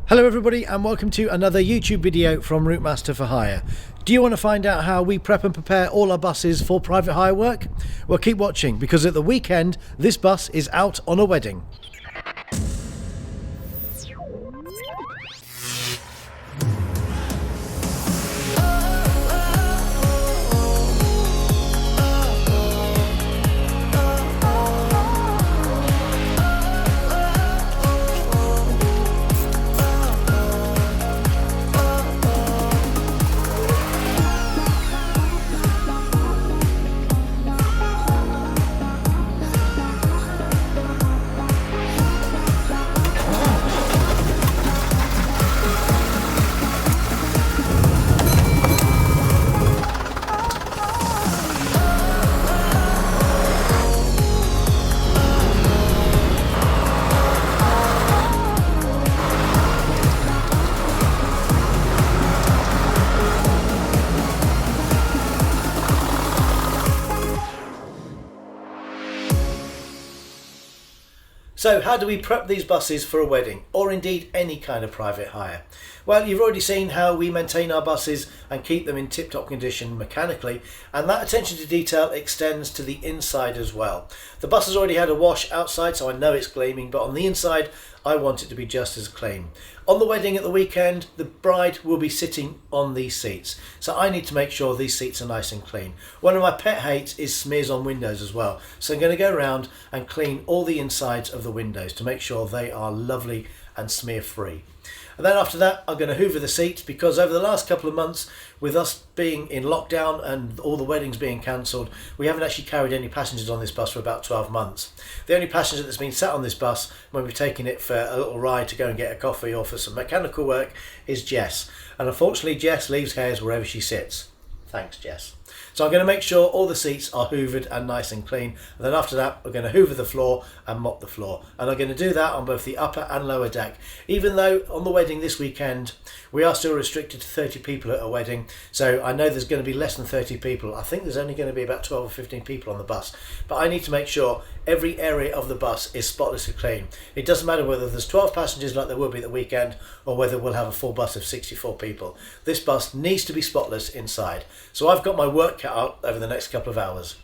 Hello everybody and welcome to another YouTube video from Routemaster for Hire. Do you want to find out how we prep and prepare all our buses for private hire work? Well, keep watching because at the weekend this bus is out on a wedding. So how do we prep these buses for a wedding, or indeed any kind of private hire? Well, you've already seen how we maintain our buses and keep them in tip-top condition mechanically, and that attention to detail extends to the inside as well. The bus has already had a wash outside, so I know it's gleaming, but on the inside I want it to be just as clean. On the wedding at the weekend, the bride will be sitting on these seats, so I need to make sure these seats are nice and clean. One of my pet hates is smears on windows as well, so I'm going to go around and clean all the insides of the windows to make sure they are lovely and smear free. And then after that I'm going to hoover the seats, because over the last couple of months, with us being in lockdown and all the weddings being cancelled, we haven't actually carried any passengers on this bus for about 12 months. The only passenger that's been sat on this bus when we've taken it for a little ride to go and get a coffee or for some mechanical work is Jess. And unfortunately Jess leaves hairs wherever she sits. Thanks, Jess. So I'm going to make sure all the seats are hoovered and nice and clean, and then after that we're going to hoover the floor and mop the floor, and I'm going to do that on both the upper and lower deck. Even though on the wedding this weekend we are still restricted to 30 people at a wedding, so I know there's going to be less than 30 people. I think there's only going to be about 12 or 15 people on the bus, but I need to make sure every area of the bus is spotlessly clean. It doesn't matter whether there's 12 passengers like there will be at the weekend, or whether we'll have a full bus of 64 people. This bus needs to be spotless inside. So I've got my work cut out over the next couple of hours.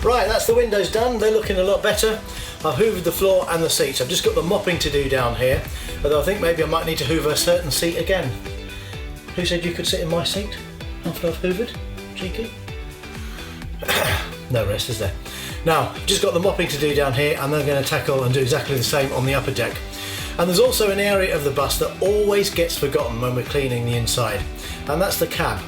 Right, that's the windows done. They're looking a lot better. I've hoovered the floor and the seats. I've just got the mopping to do down here, although I think maybe I might need to hoover a certain seat again. Who said you could sit in my seat after I've hoovered? Cheeky. No rest, is there? Now, just got the mopping to do down here, and then I'm going to tackle and do exactly the same on the upper deck. And there's also an area of the bus that always gets forgotten when we're cleaning the inside, and that's the cab.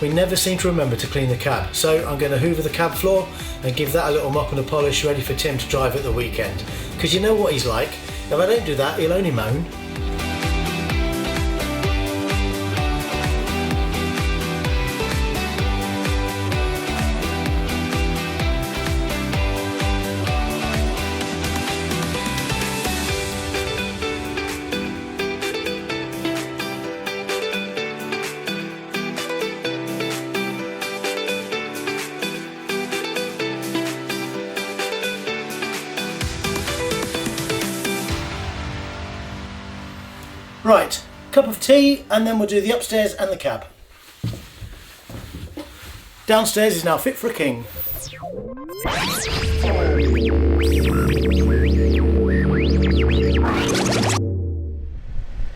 We never seem to remember to clean the cab, so I'm going to hoover the cab floor and give that a little mop and a polish ready for Tim to drive at the weekend. Because you know what he's like, if I don't do that he'll only moan. Right, cup of tea and then we'll do the upstairs and the cab. Downstairs is now fit for a king.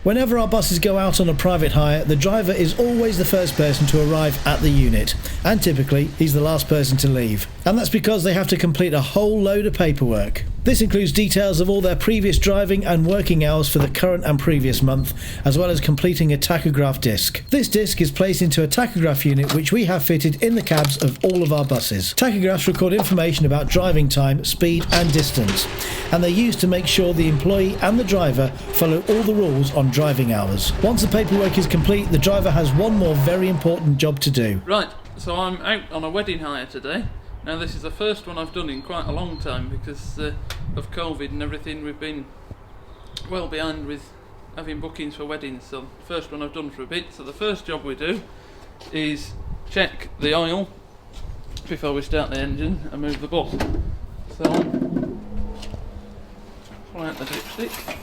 Whenever our buses go out on a private hire, the driver is always the first person to arrive at the unit, and typically he's the last person to leave. And that's because they have to complete a whole load of paperwork. This includes details of all their previous driving and working hours for the current and previous month, as well as completing a tachograph disc. This disc is placed into a tachograph unit which we have fitted in the cabs of all of our buses. Tachographs record information about driving time, speed and distance, and they're used to make sure the employee and the driver follow all the rules on driving hours. Once the paperwork is complete, the driver has one more very important job to do. Right, so I'm out on a wedding hire today. Now this is the first one I've done in quite a long time because of COVID and everything. We've been well behind with having bookings for weddings, so the first one I've done for a bit. So the first job we do is check the oil before we start the engine and move the bus. So pull out the dipstick.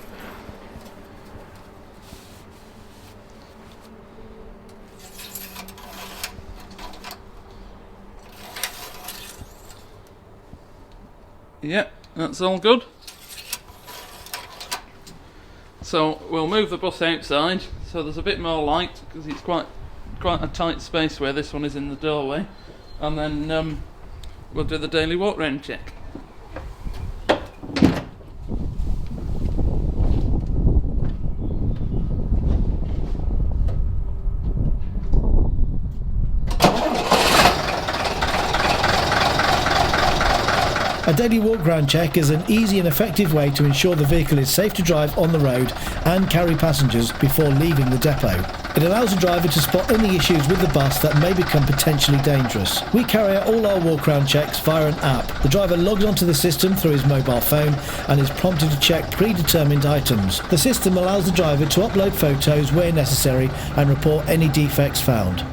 Yep, that's all good. So we'll move the bus outside so there's a bit more light because it's quite a tight space where this one is in the doorway, and then we'll do the daily walk round check. A daily walk round check is an easy and effective way to ensure the vehicle is safe to drive on the road and carry passengers before leaving the depot. It allows the driver to spot any issues with the bus that may become potentially dangerous. We carry out all our walk round checks via an app. The driver logs onto the system through his mobile phone and is prompted to check predetermined items. The system allows the driver to upload photos where necessary and report any defects found.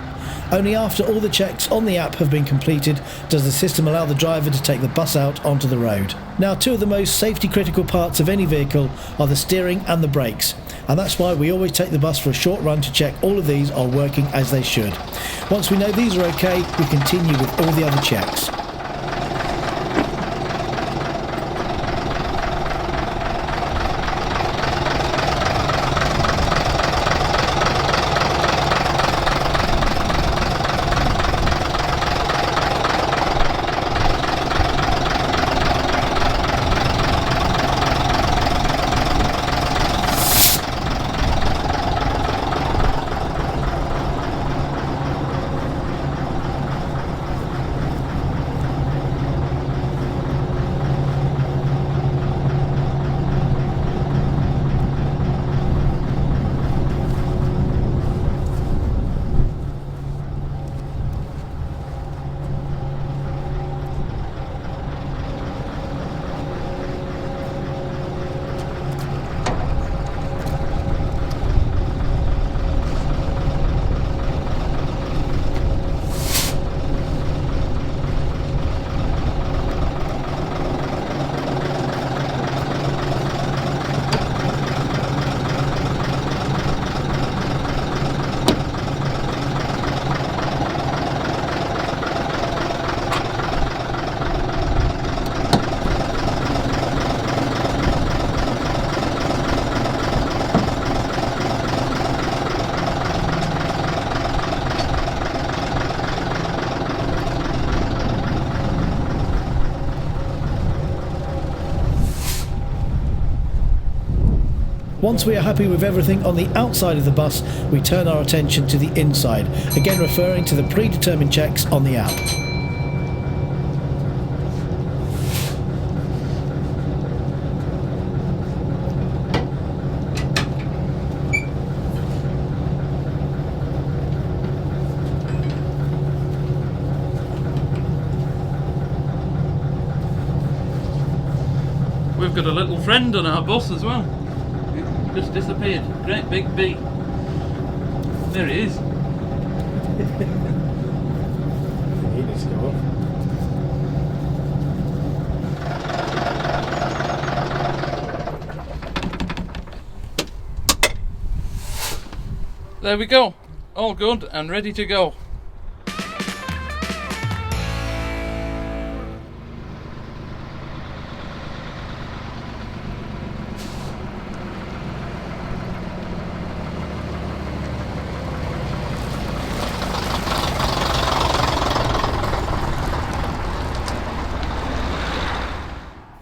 Only after all the checks on the app have been completed does the system allow the driver to take the bus out onto the road. Now, two of the most safety critical parts of any vehicle are the steering and the brakes, and that's why we always take the bus for a short run to check all of these are working as they should. Once we know these are okay, we continue with all the other checks. Once we are happy with everything on the outside of the bus, we turn our attention to the inside, again referring to the predetermined checks on the app. We've got a little friend on our bus as well. He just disappeared. Great big bee. There he is. He needs to go off. There we go. All good and ready to go.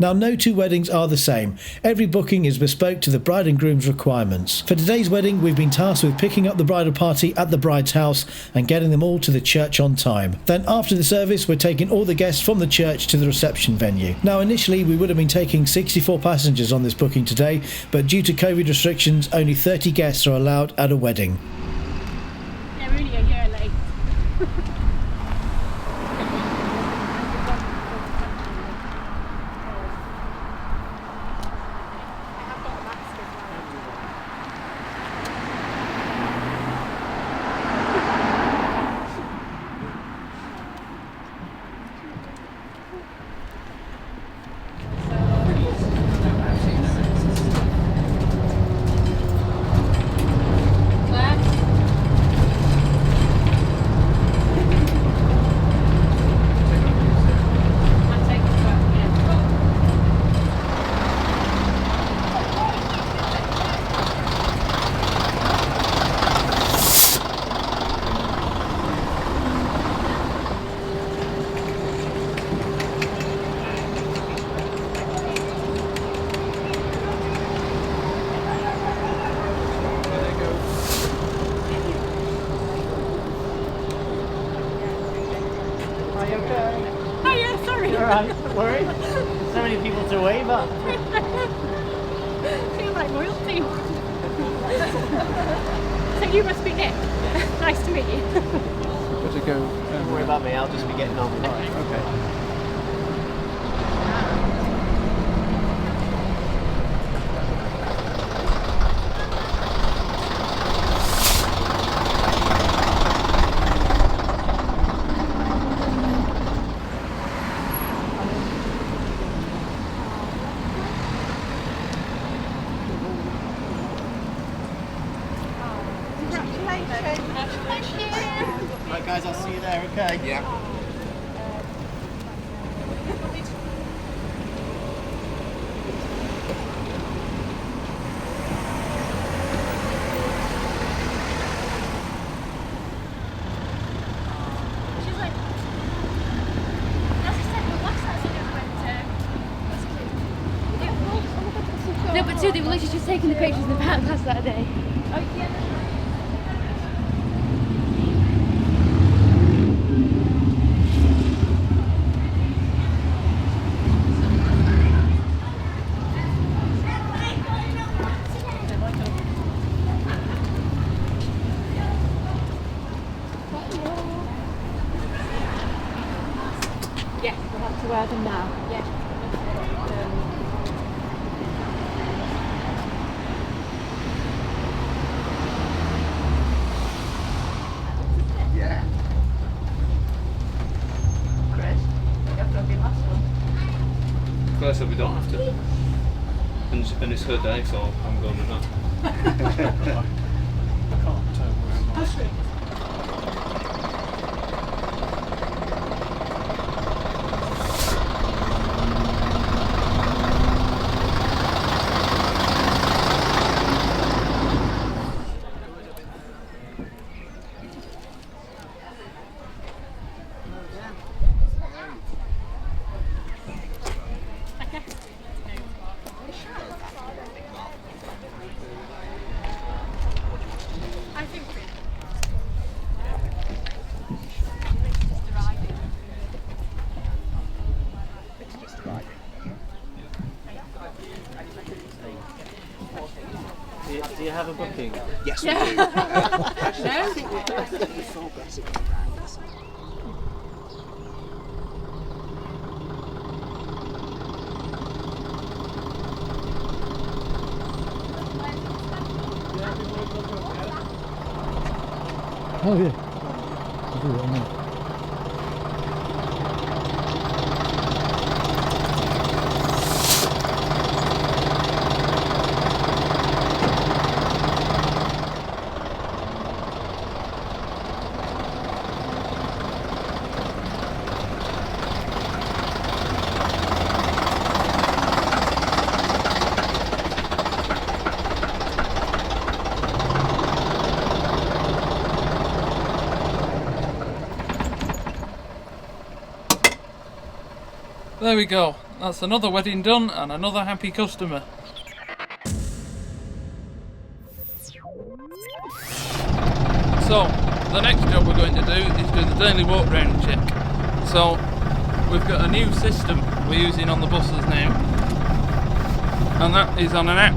Now, no two weddings are the same. Every booking is bespoke to the bride and groom's requirements. For today's wedding, we've been tasked with picking up the bridal party at the bride's house and getting them all to the church on time. Then after the service, we're taking all the guests from the church to the reception venue. Now, initially we would have been taking 64 passengers on this booking today, but due to COVID restrictions, only 30 guests are allowed at a wedding. Yeah, we're only a year late. Alright, don't worry. So many people to wave at. I feel like royalty. So you must be Nick. Nice to meet you. Where's it go? Don't worry about me, I'll just be getting on. Right, okay. Right guys, I'll see you there, okay? Yeah. She's like, as I said, the last accident went no, but too, they were literally just taking the pictures in the back last Saturday. Oh, yeah. Yeah, we'll have to wear them now. Yeah. Yeah. Chris, you have to have your last one. Claire said we don't have to. And it's her day, so I'm going with that. I can't wear mine. I think Do you have a booking? Yes, Yeah. we do. I think we're definitely progressing around this. Oh yeah. I'll do that now. There we go. That's another wedding done and another happy customer. So, the next job we're going to do is do the daily walk round check. So, we've got a new system we're using on the buses now, and that is on an app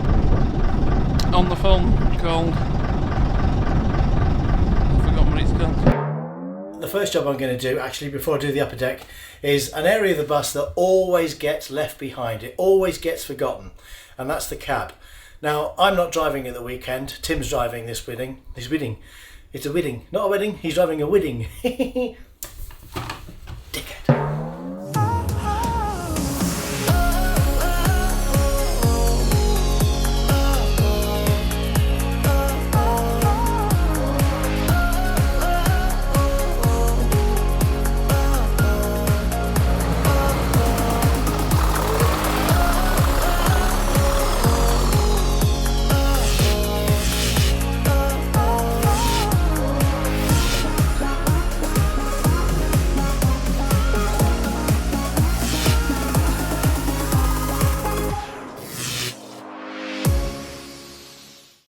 on the phone called, I've forgotten what it's called. The first job I'm going to do, actually, before I do the upper deck, is an area of the bus that always gets left behind. It always gets forgotten, and that's the cab. Now, I'm not driving at the weekend. Tim's driving this wedding. He's wedding. It's a wedding, not a wedding. He's driving a wedding. Dickhead.